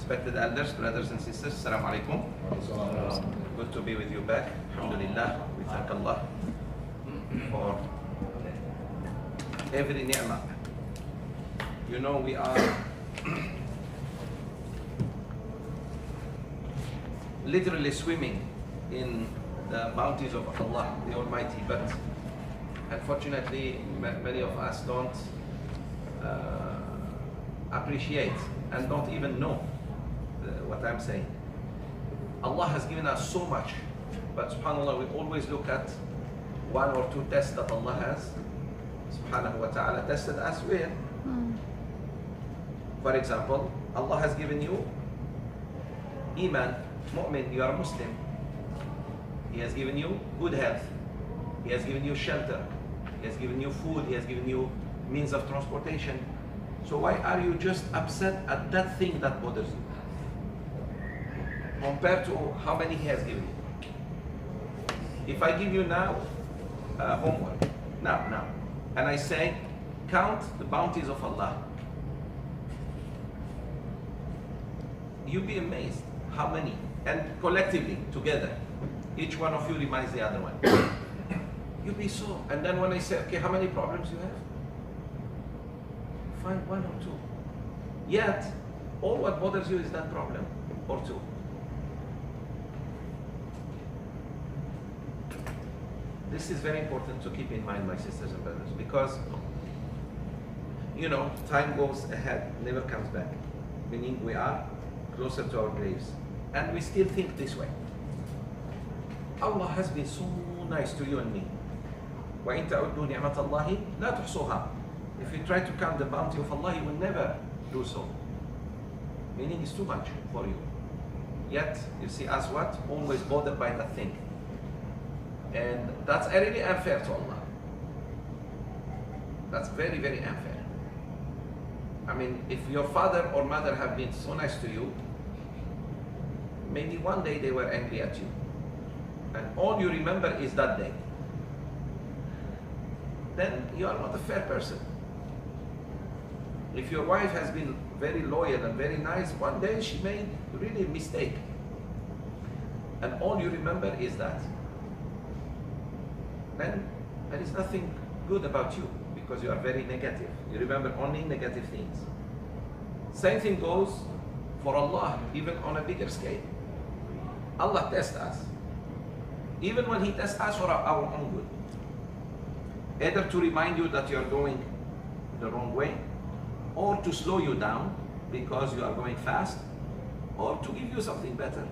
Respected elders, brothers and sisters, Assalamu alaikum. Good to be with you back. Alhamdulillah, we thank Allah for every ni'mah. You know, we are literally swimming in the bounties of Allah, the Almighty, but unfortunately many of us don't appreciate and don't even know what I'm saying. Allah has given us so much, but subhanAllah, we always look at one or two tests that Allah has subhanahu wa ta'ala tested us with. For example, Allah has given you Iman, Mu'min, you are a Muslim. He has given you good health. He has given you shelter. He has given you food. He has given you means of transportation. So why are you just upset at that thing that bothers you? Compared to how many He has given you. If I give you now homework, now, and I say, count the bounties of Allah, you'll be amazed how many, and collectively, together, each one of you reminds the other one. You'll be so, and then when I say, okay, how many problems you have? Find one or two. Yet, all what bothers you is that problem, or two. This is very important to keep in mind, my sisters and brothers, because, you know, time goes ahead, never comes back. Meaning we are closer to our graves. And we still think this way. Allah has been so nice to you and me. وَإِن تَعُدُّوا نِعْمَةَ اللَّهِ لَا تُحْصُوهَا. If you try to count the bounty of Allah, you will never do so. Meaning it's too much for you. Yet, you see us what? Always bothered by that thing. And that's really unfair to Allah. That's very, very unfair. I mean, if your father or mother have been so nice to you, maybe one day they were angry at you. And all you remember is that day. Then you are not a fair person. If your wife has been very loyal and very nice, one day she made really a mistake. And all you remember is that. Then there is nothing good about you because you are very negative. You remember only negative things. Same thing goes for Allah, even on a bigger scale. Allah tests us. Even when He tests us for our own good. Either to remind you that you are going the wrong way, or to slow you down because you are going fast, or to give you something better.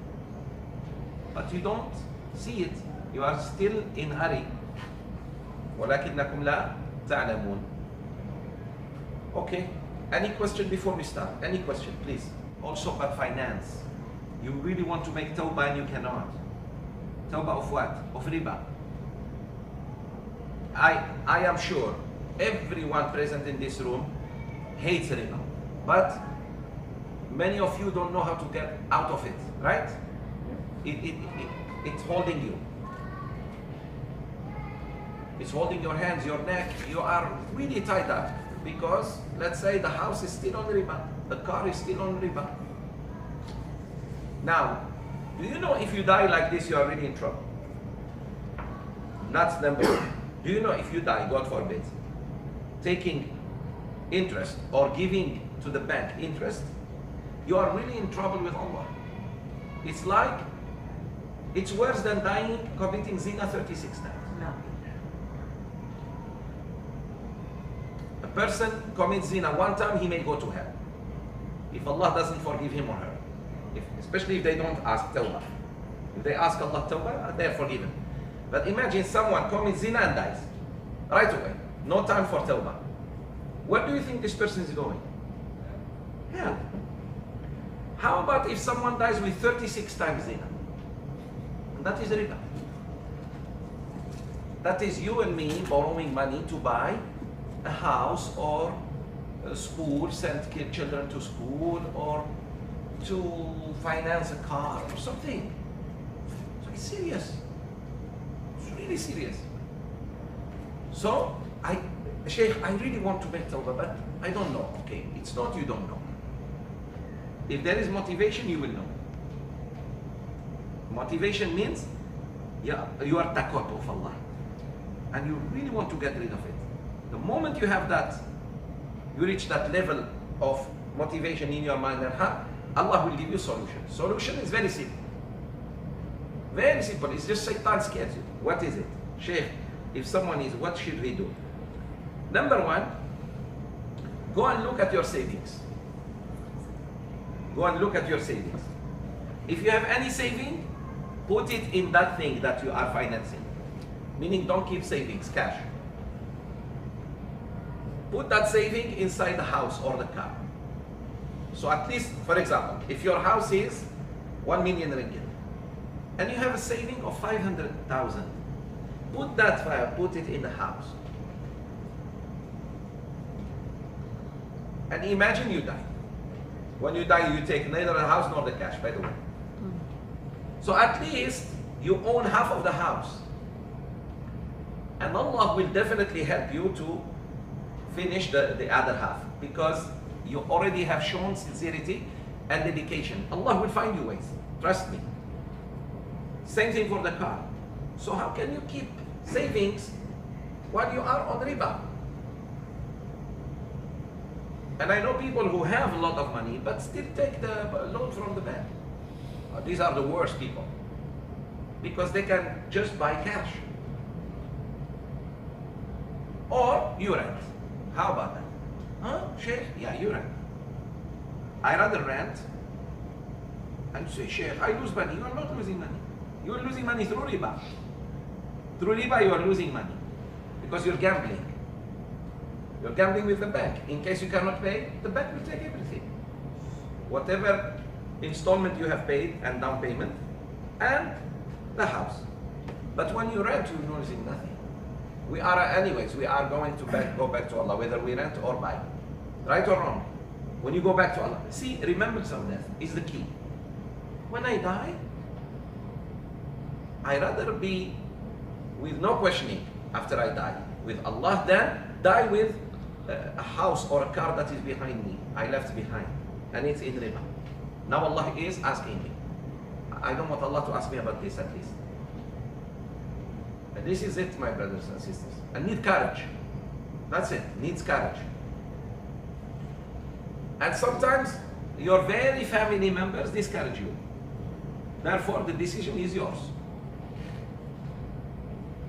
But you don't see it. You are still in a hurry. وَلَكِنَّكُمْ لَا تَعْلَمُونَ. Okay, any question before we start? Any question, please? Also about finance. You really want to make tawbah and you cannot. Tawbah of what? Of riba. I am sure everyone present in this room hates riba. But many of you don't know how to get out of it, right? It's holding you. It's holding your hands, your neck. You are really tied up because, let's say, the house is still on riba, the car is still on riba. Now, do you know if you die like this, you are really in trouble? That's number one. Do you know if you die, God forbid, taking interest or giving to the bank interest, you are really in trouble with Allah. It's like, it's worse than dying committing zina 36 times. No. A person commits zina one time, he may go to hell. If Allah doesn't forgive him or her. Especially if they don't ask tawbah. If they ask Allah tawbah, they are forgiven. But imagine someone commits zina and dies. Right away. No time for tawbah. Where do you think this person is going? Hell. How about if someone dies with 36 times zina? And that is riba. That is you and me borrowing money to buy a house or a school, send children to school, or to finance a car or something. So it's serious. It's really serious. So, Sheikh, I really want to make tawbah, but I don't know. Okay, it's not you don't know. If there is motivation, you will know. Motivation means you are takot of Allah and you really want to get rid of it. The moment you have that, you reach that level of motivation in your mind and heart, Allah will give you solution. Solution is very simple. Very simple. It's just Shaitan scares you. What is it? Sheikh, if someone is, what should we do? Number one, go and look at your savings. Go and look at your savings. If you have any saving, put it in that thing that you are financing. Meaning don't keep savings, cash. Put that saving inside the house or the car. So at least, for example, if your house is 1 million ringgit and you have a saving of 500,000, put it in the house. And imagine you die. When you die, you take neither the house nor the cash, by the way. So at least you own half of the house. And Allah will definitely help you to finish the other half, because you already have shown sincerity and dedication. Allah will find you ways, trust me. Same thing for the car. So how can you keep savings while you are on riba? And I know people who have a lot of money but still take the loan from the bank. These are the worst people, because they can just buy cash. Or you rent. How about that? Huh, Sheikh? Yeah, you rent. I rather rent and say, Sheikh, I lose money. You are not losing money. You are losing money through riba. Through riba, you are losing money because you're gambling. You're gambling with the bank. In case you cannot pay, the bank will take everything. Whatever installment you have paid and down payment and the house. But when you rent, you're losing nothing. We are, anyways, we are going to go back to Allah, whether we rent or buy. Right or wrong? When you go back to Allah, see, remembrance of death is the key. When I die, I rather be with no questioning after I die with Allah than die with a house or a car that is behind me, I left behind, and it's in riba. Now Allah is asking me. I don't want Allah to ask me about this, at least. And this is it, my brothers and sisters. I need courage. That's it. Needs courage. And sometimes your very family members discourage you. Therefore, the decision is yours.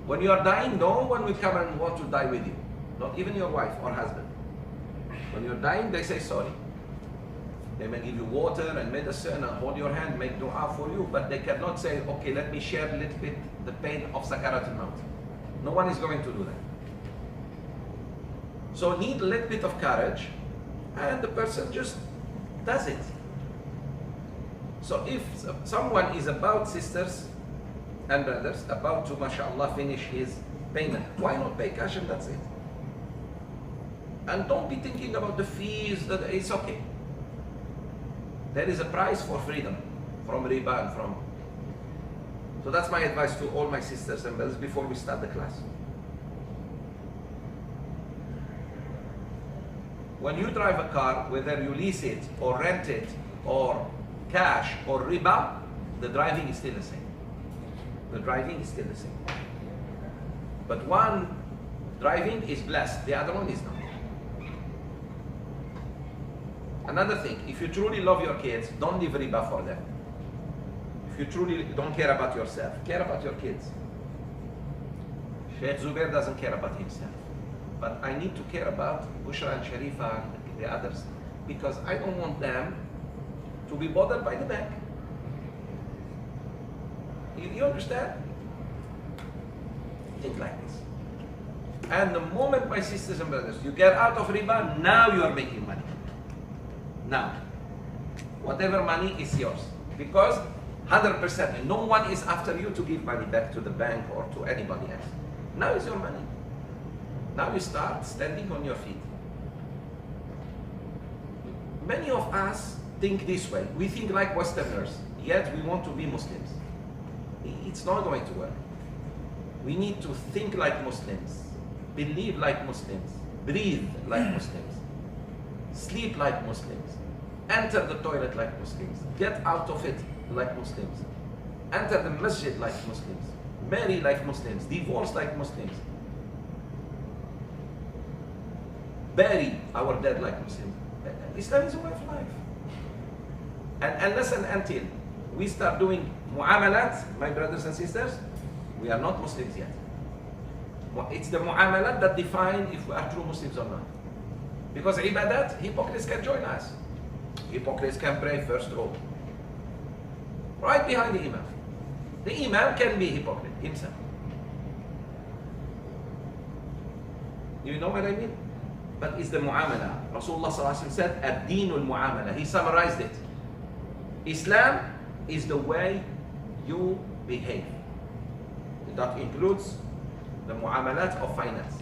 When you are dying, no one will come and want to die with you. Not even your wife or husband. When you're dying, they say sorry. They may give you water and medicine and hold your hand, make dua for you, but they cannot say, okay, let me share a little bit the pain of Sakarat al-Maut. No one is going to do that. So need a little bit of courage, and the person just does it. So if someone is about, sisters and brothers, about to, mashallah, finish his payment, why not pay cash and that's it? And don't be thinking about the fees, that it's okay. There is a price for freedom from riba and from. So that's my advice to all my sisters and brothers before we start the class. When you drive a car, whether you lease it or rent it or cash or riba, the driving is still the same. The driving is still the same. But one driving is blessed, the other one is not. Another thing, if you truly love your kids, don't leave riba for them. If you truly don't care about yourself, care about your kids. Sheikh Zoubir doesn't care about himself. But I need to care about Bushra and Sharifa and the others, because I don't want them to be bothered by the bank. You understand? Think like this. And the moment, my sisters and brothers, you get out of riba, now you are making money. Now, whatever money is yours, because 100%, no one is after you to give money back to the bank or to anybody else. Now is your money. Now you start standing on your feet. Many of us think this way. We think like Westerners, yet we want to be Muslims. It's not going to work. We need to think like Muslims, believe like Muslims, breathe like Muslims, sleep like Muslims, enter the toilet like Muslims, get out of it like Muslims, enter the masjid like Muslims, marry like Muslims, divorce like Muslims, bury our dead like Muslims. Islam is a way of life. And unless and until we start doing mu'amalat, my brothers and sisters, we are not Muslims yet. It's the mu'amalat that define if we are true Muslims or not. Because ibadat, hypocrites can join us. Hypocrites can pray first row, right behind the imam. The imam can be hypocrite himself. You know what I mean? But it's the mu'amala. Rasulullah said, ad-deenul mu'amala. He summarized it. Islam is the way you behave. That includes the mu'amalat of finance.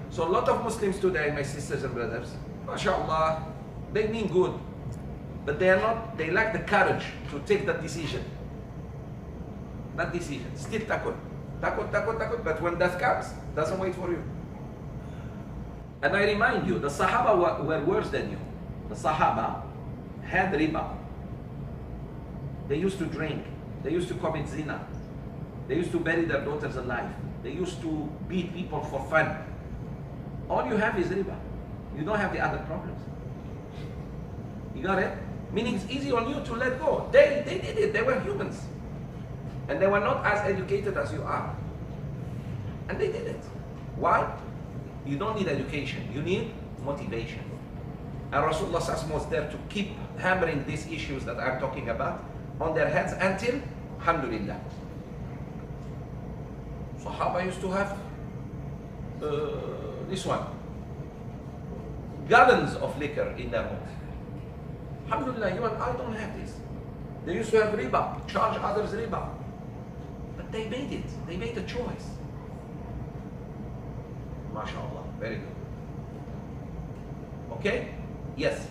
So a lot of Muslims today, my sisters and brothers, mashallah, they mean good, but they lack the courage to take that decision. That decision, still takut, but when death comes, doesn't wait for you. And I remind you, the Sahaba were worse than you. The Sahaba had riba. They used to drink. They used to commit zina. They used to bury their daughters alive. They used to beat people for fun. All you have is riba. You don't have the other problems. You got it? Meaning it's easy on you to let go. They did it. They were humans. And they were not as educated as you are. And they did it. Why? You don't need education. You need motivation. And Rasulullah was there to keep hammering these issues that I'm talking about on their heads until, alhamdulillah. Sahaba used to have this one, gallons of liquor in their homes. Alhamdulillah, you and I don't have this. They used to have riba, charge others riba. But they made it. They made a choice. MashaAllah, very good. Okay? Yes.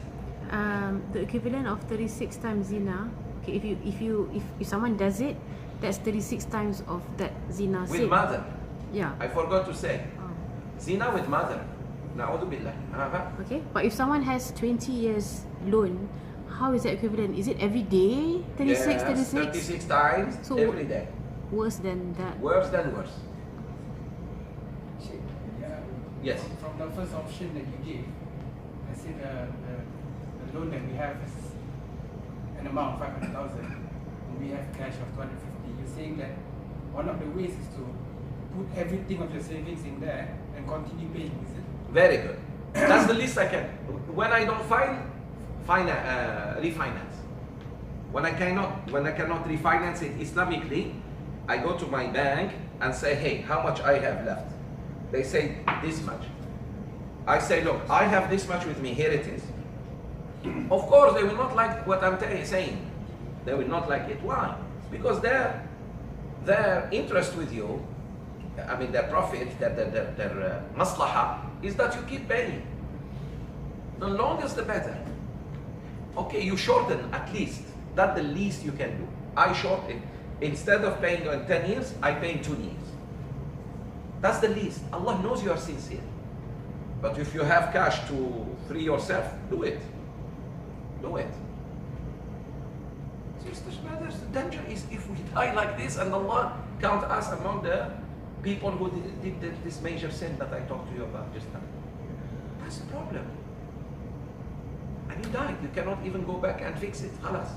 The equivalent of 36 times zina. Okay, if someone does it, that's 36 times of that zina. With mother. Yeah. I forgot to say. Zina with mother. Na'udhu billah. Okay, but if someone has 20 years loan, how is that equivalent? Is it every day? 36, yes, 36? 36 times so every day. Worse than that. Worse than worse. Sheikh, yes. From the first option that you gave, I said the loan that we have is an amount of 500,000 and we have cash of 250. You're saying that one of the ways is to put everything of your savings in there and continue paying, is it? Very good. That's the least I can. When I don't refinance. When I cannot refinance it Islamically, I go to my bank and say, hey, how much I have left? They say this much. I say, look, I have this much with me, here it is. Of course, they will not like what I'm saying. They will not like it. Why? Because their interest with you, I mean their profit, their maslaha, is that you keep paying. The longest the better. Okay, you shorten at least. That's the least you can do. I shorten. Instead of paying in 10 years, I pay in 2 years. That's the least. Allah knows you are sincere. But if you have cash to free yourself, do it. Do it. Sisters, brothers, the danger is if we die like this and Allah count us among the people who did this major sin that I talked to you about just now. That's the problem. And you died. You cannot even go back and fix it. Khalas.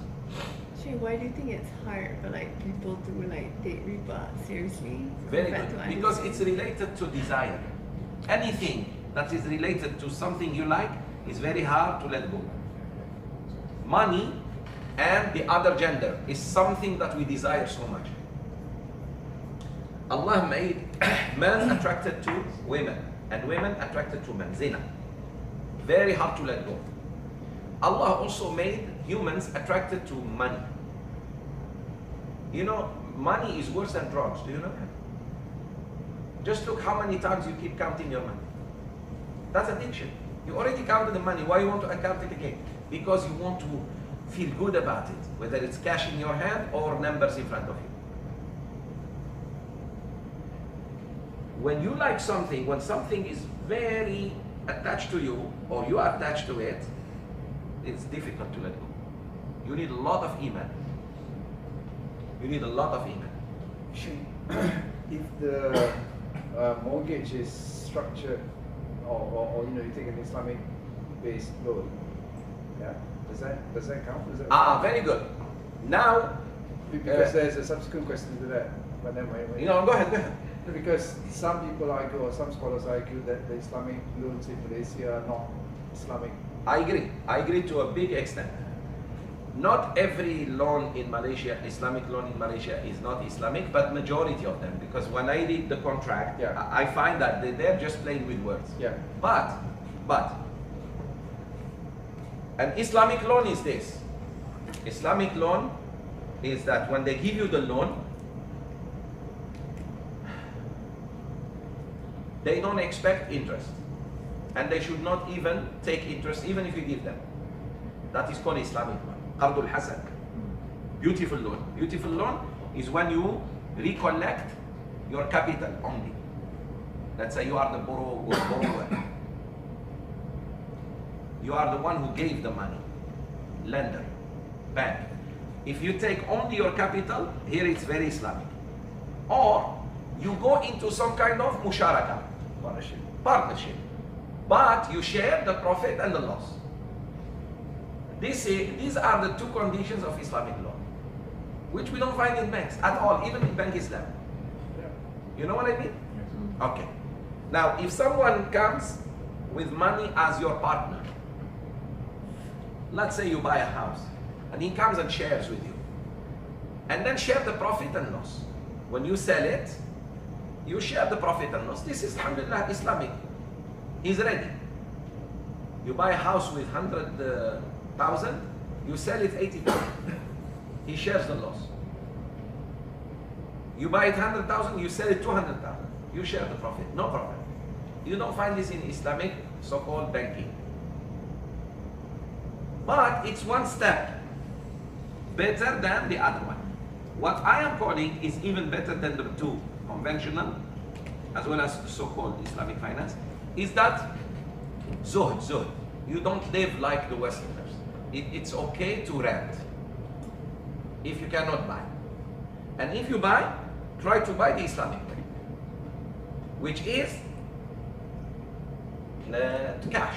Sheikh, why do you think it's hard for people to take riba seriously? Very good. Because it's related to desire. Anything that is related to something you like is very hard to let go. Money and the other gender is something that we desire so much. Allah made men attracted to women and women attracted to men. Zina. Very hard to let go. Allah also made humans attracted to money. You know, money is worse than drugs. Do you know that? Just look how many times you keep counting your money. That's addiction. You already counted the money. Why you want to count it again? Because you want to feel good about it, whether it's cash in your hand or numbers in front of you. When you like something, when something is very attached to you, or you are attached to it, it's difficult to let go. You need a lot of iman. You need a lot of iman. If the mortgage is structured, or you take an Islamic-based loan, yeah, does that count? Very good. Now, because there's a subsequent question to that. But then go ahead. Because some people argue, or some scholars argue, that the Islamic loans in Malaysia are not Islamic. I agree to a big extent. Not every loan in Malaysia, Islamic loan in Malaysia, is not Islamic, but majority of them. Because when I read the contract, I find that they're just playing with words. Yeah. But an Islamic loan is this. Islamic loan is that when they give you the loan, they don't expect interest. And they should not even take interest, even if you give them. That is called Islamic loan. Qardul Hasan. Beautiful loan. Beautiful loan is when you recollect your capital only. Let's say you are the borrower. You are the one who gave the money. Lender. Bank. If you take only your capital, here it's very Islamic. Or you go into some kind of musharaka. Partnership. But you share the profit and the loss. These are the two conditions of Islamic law, which we don't find in banks at all, even in Bank Islam. You know what I mean? Okay. Now, if someone comes with money as your partner, let's say you buy a house, and he comes and shares with you, and then share the profit and loss. When you sell it, you share the profit and loss. This is, alhamdulillah, Islamic. He's ready. You buy a house with 100,000, you sell it 80,000. He shares the loss. You buy it 100,000, you sell it 200,000. You share the profit, no problem. You don't find this in Islamic so-called banking. But it's one step better than the other one. What I am calling is even better than the two, conventional as well as so-called Islamic finance, is that zuhd. You don't live like the Westerners. It's okay to rent if you cannot buy. And if you buy, try to buy the Islamic way, which is cash.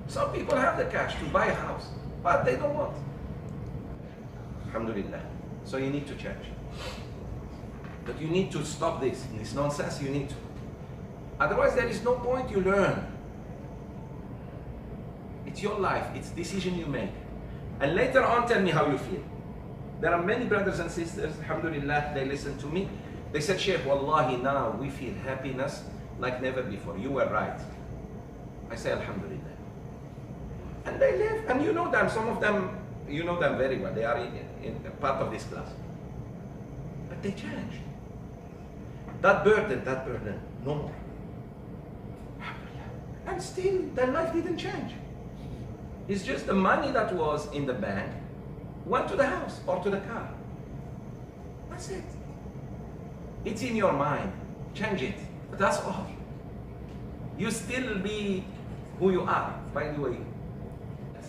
Some people have the cash to buy a house, but they don't want. Alhamdulillah. So you need to change. But you need to stop this nonsense, you need to. Otherwise there is no point you learn. It's your life, it's decision you make. And later on tell me how you feel. There are many brothers and sisters, alhamdulillah, they listen to me. They said, Sheikh, wallahi, now we feel happiness like never before. You were right. I say, alhamdulillah. And they live, and you know them, some of them, you know them very well. They are in part of this class. But they changed. That burden, no more. And still, their life didn't change. It's just the money that was in the bank went to the house or to the car. That's it. It's in your mind. Change it. That's all. You still be who you are, by the way.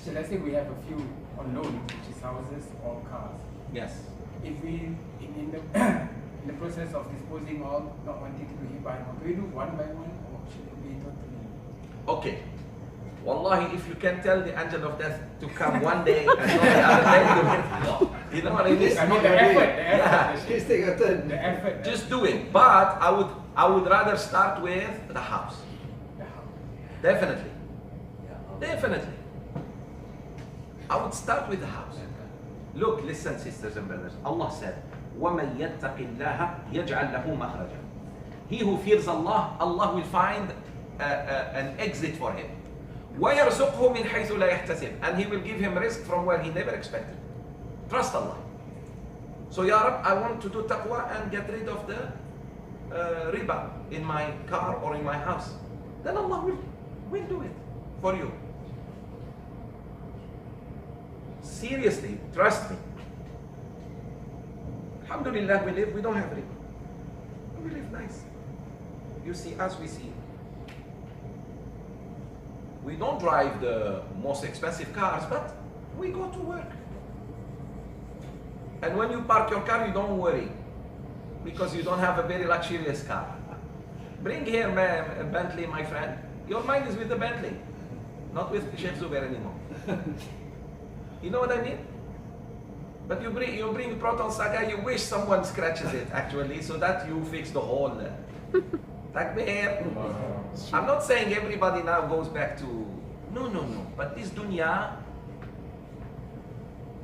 So let's say we have a few on loan, which is houses or cars. Yes. If we, in the process of disposing all, not wanting to do Riba, can we do one by one, or should it be totally? Okay. Wallahi, if you can tell the angel of death to come one day and not the other day, you know what I mean? I mean the effort. Just take a turn. The effort. Just do it. But I would rather start with the house. Definitely. Definitely. I would start with the house. Look, listen, sisters and brothers. Allah said, وَمَنْ يَتَّقِ اللَّهَ يَجْعَلْ لَهُ مَخْرَجًا. He who fears Allah, Allah will find an exit for him. وَيَرْزُقْهُ مِنْ حَيْثُ لَا يَحْتَسِبْ. And He will give him risk from where he never expected. Trust Allah. So, Ya Rab, I want to do taqwa and get rid of the riba in my car or in my house. Then Allah will do it for you. Seriously, trust me. Alhamdulillah, we don't have riba. We live nice. You see, as we see. We don't drive the most expensive cars, but we go to work. And when you park your car, you don't worry, because you don't have a very luxurious car. Bring here a Bentley, my friend. Your mind is with the Bentley, not with Sheikh Zoubir anymore. You know what I mean? But you bring Proton Saga, you wish someone scratches it actually, so that you fix the hole. Takbir. I'm not saying everybody now goes back to, no. But this dunya,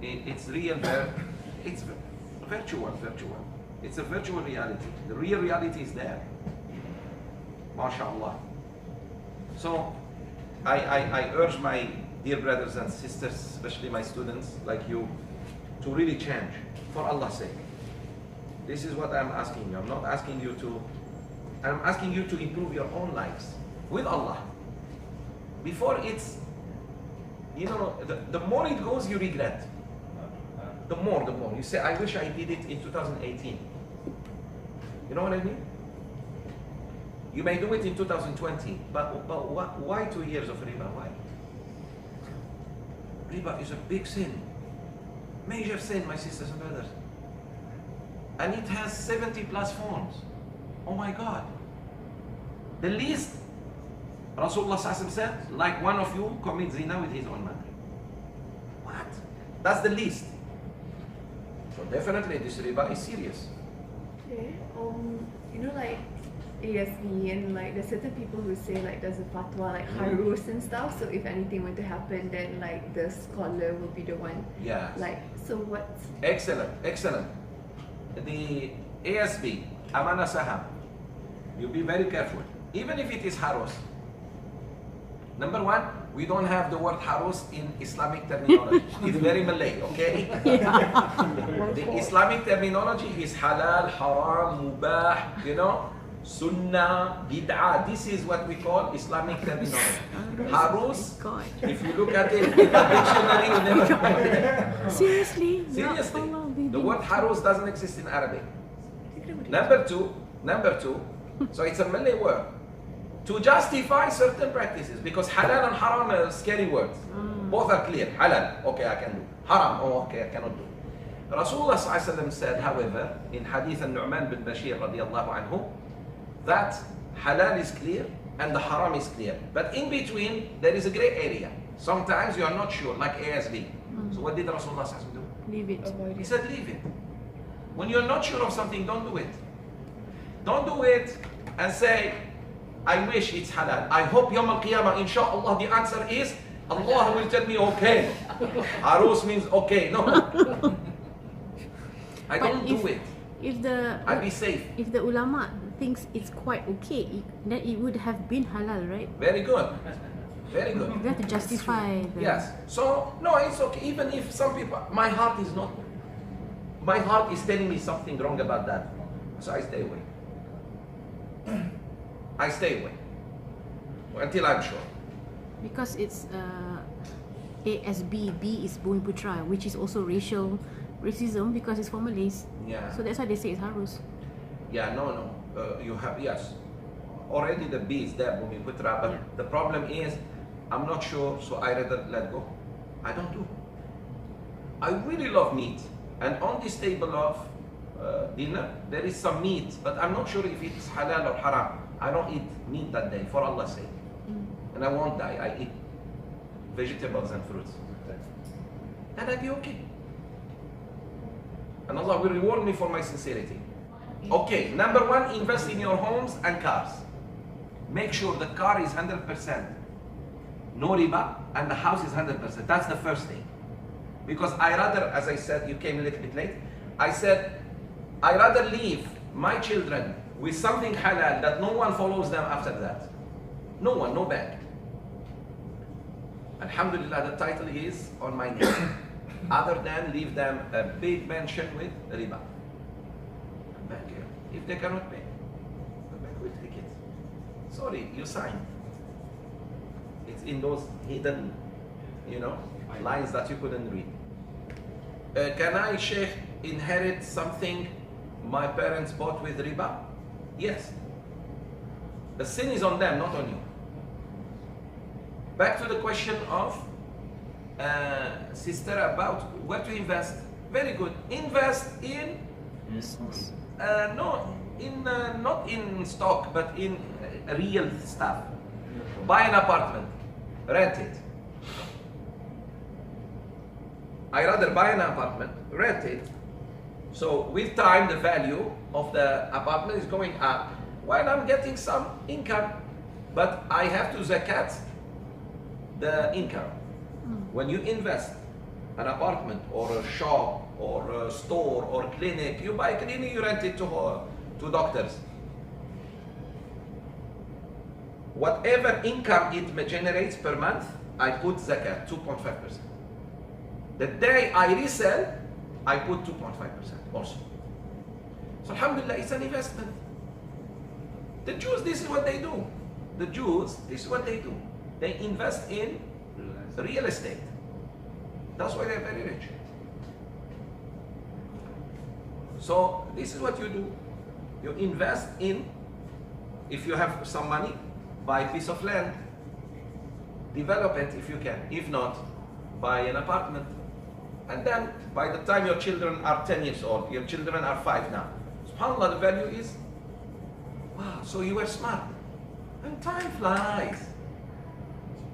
it's real, it's virtual. It's a virtual reality. The real reality is there. MashaAllah. So, I urge my dear brothers and sisters, especially my students like you, to really change, for Allah's sake. This is what I'm asking you. I'm not asking you to, I'm asking you to improve your own lives with Allah. Before it's, you know, the more it goes, you regret. The more. You say, I wish I did it in 2018. You know what I mean? You may do it in 2020, but why 2 years of riba? Why? Riba is a big sin. Major sin, my sisters and brothers. And it has 70 plus forms. Oh my God. The least, Rasulullah said, like one of you commits zina with his own mother. What? That's the least. So definitely this riba is serious. Okay. You know, like ASB and like there's certain people who say like there's a fatwa like harus and stuff. So if anything were to happen, then like the scholar will be the one. Yeah. Like, so what's... Excellent. The ASB, Amana Saham, you be very careful. Even if it is harus. Number one, we don't have the word harus in Islamic terminology. It's very Malay, okay? The Islamic terminology is halal, haram, mubah, you know, sunnah, bid'ah. This is what we call Islamic terminology. Harus, if you look at it in the dictionary, you never find it. Seriously? The word harus doesn't exist in Arabic. Number two, so it's a Malay word. To justify certain practices, because halal and haram are scary words. Both are clear. Halal, okay, I can do. Haram, oh, okay, I cannot do. Rasulullah said, however, in hadith al-Nu'man bin Bashir radiallahu anhu, that halal is clear and the haram is clear. But in between, there is a gray area. Sometimes you are not sure, like ASB. So what did Rasulullah do? Leave it. He said, leave it. When you're not sure of something, don't do it. Don't do it and say, I wish it's halal. I hope Yawm al-Qiyamah, inshallah, the answer is, Allah will tell me okay. Harus means okay. No. I don't do it. I'll be safe. If the ulama thinks it's quite okay, then it would have been halal, right? Very good. Very good. You have to justify the... Yes. So, no, it's okay. Even if some people, my heart is telling me something wrong about that. So I stay away. I stay away until I'm sure. Because it's ASB, B is Bumi Putra, which is also racism because it's for Malays. Yeah. So that's why they say it's harus. Yeah, no. You have, yes. Already the B is there, Bumi Putra, but the problem is, I'm not sure, so I rather let go. I don't do. I really love meat. And on this table of dinner, there is some meat, but I'm not sure if it's halal or haram. I don't eat meat that day, for Allah's sake. And I won't die. I eat vegetables and fruits. And I'll be okay. And Allah will reward me for my sincerity. Okay, number one, invest in your homes and cars. Make sure the car is 100%. No riba, and the house is 100%. That's the first thing. Because I rather, as I said, you came a little bit late, I said, I rather leave my children with something halal that no one follows them after that. No one, no bank. Alhamdulillah, the title is on my name. Other than leave them a big mansion with riba. Bank, if they cannot pay, the bank will take it. Sorry, you signed. It's in those hidden, lines that you couldn't read. Can I, Sheikh, inherit something my parents bought with riba? Yes. The sin is on them, not on you. back to the question of sister about where to invest. Very good. Invest in not in stock, but in real stuff. Buy an apartment, rent it. I rather buy an apartment, rent it. So with time, the value of the apartment is going up while I'm getting some income. But I have to zakat the income. When you invest an apartment or a shop or a store or clinic, you buy a clinic, you rent it to doctors. Whatever income it generates per month, I put zakat, 2.5%. The day I resell, I put 2.5% also. So alhamdulillah, it's an investment. The Jews, this is what they do. The Jews, this is what they do. They invest in real estate. That's why they're very rich. So this is what you do. You invest in, if you have some money, buy a piece of land, develop it if you can. If not, buy an apartment. And then by the time your children are 10 years old, your children are 5 now. SubhanAllah, the value is, wow, so you were smart. And time flies.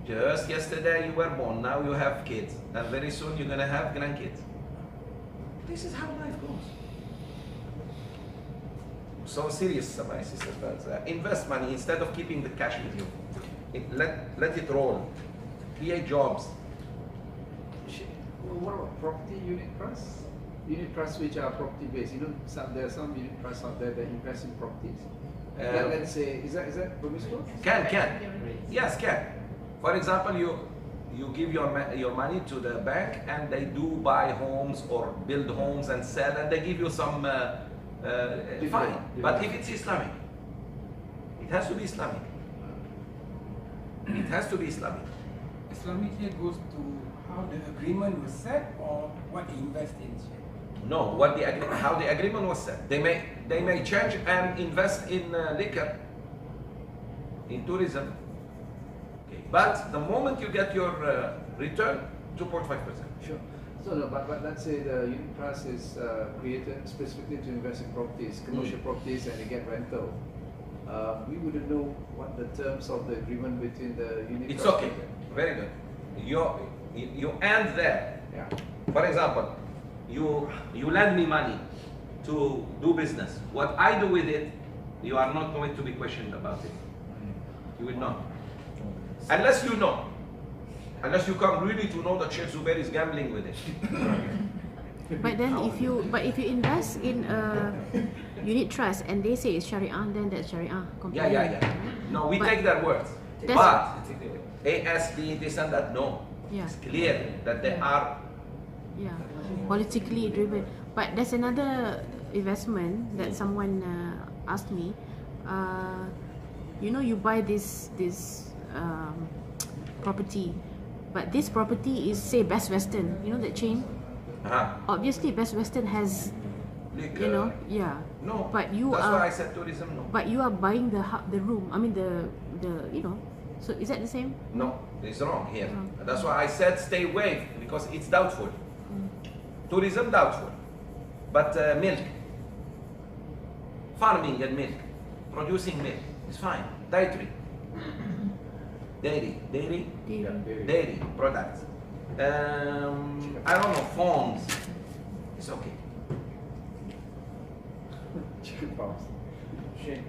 Just yesterday you were born, now you have kids. And very soon you're gonna have grandkids. This is how life goes. So serious, my sisters, but invest money instead of keeping the cash with you. Let it roll. Create jobs. Well, what about property unit trusts? Unit trusts which are property based. You know, there are some unit trusts out there that invest in properties. Let's say, is that permissible? Can. Yes, can. For example, you give your money to the bank and they do buy homes or build homes and sell, and they give you some fine. But if it's Islamic, it has to be Islamic. It has to be Islamic. Islamic here goes to how the agreement was set or what they invest in. No, how the agreement was set. They may change and invest in liquor, in tourism. Okay. But the moment you get your return, 2.5%. Sure. So no, but let's say the unit trust is created specifically to invest in properties, commercial properties, and they get rental. We wouldn't know what the terms of the agreement between the unit It's trust. okay. Very good. You end there. Yeah. For example, you lend me money to do business. What I do with it, you are not going to be questioned about it. You will not. Unless you know. Unless you come really to know that Sheikh Zoubir is gambling with it. But then if you invest in a unit trust and they say it's Sharia, then that's Sharia compliant. Yeah. No, we take their words. But ASB, this and that, no. Yeah. It's clear that they are. Yeah, politically driven. But there's another investment that someone asked me. You buy this property, but this property is, say, Best Western. You know that chain? Obviously, Best Western has, Liquor. yeah. No. But That's why I said tourism. No. But you are buying the room. I mean the. So is that the same? No, it's wrong here. Wrong. That's why I said stay away because it's doubtful. Tourism doubtful, but milk, farming and milk, producing milk is fine. Dairy products. I don't know, phones. It's okay. Chicken farms. Sheikh,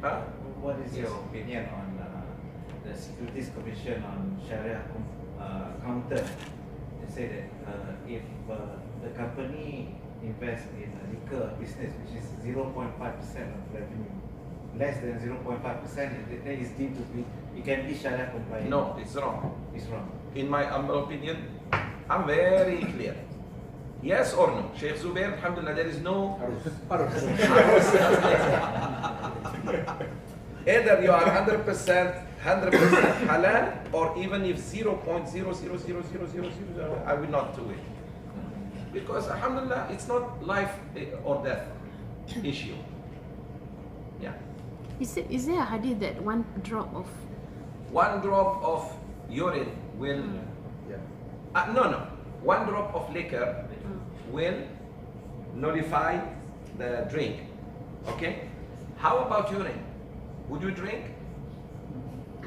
what is your opinion on the Securities Commission on Sharia counter? They say that if the company invests in a liquor business, which is 0.5% of revenue, less than 0.5%, then it's deemed to be, it can be Sharia compliant. No, it's wrong. It's wrong. In my humble opinion, I'm very clear. Yes or no? Sheikh Zoubir, alhamdulillah, there is no. Either you are 100% halal, or even if 0.0000000, I will not do it. Because alhamdulillah, it's not life or death issue. Yeah. Is there a hadith that one drop of One drop of urine will Yeah. no. 1 drop of liquor will nullify the drink. Okay? How about urine? Would you drink?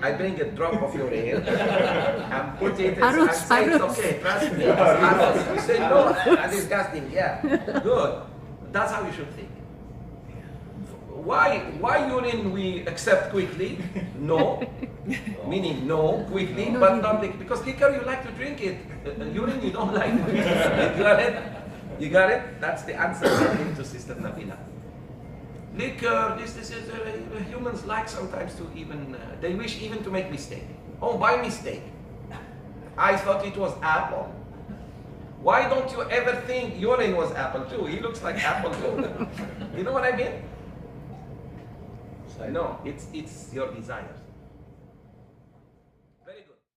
I bring a drop of urine and put it and say it's okay, trust me. You say no, that's disgusting. Yeah, good. That's how you should think. Why urine we accept quickly? No. Meaning no, quickly, but not liquor. Because liquor you like to drink it. Urine you don't like to drink it. You got it? You got it? That's the answer to Sister Nabila. Liquor, this is humans like sometimes to even, they wish even to make mistake. Oh, by mistake. I thought it was apple. Why don't you ever think urine was apple too? He looks like apple too. You know what I mean? No, it's your desires.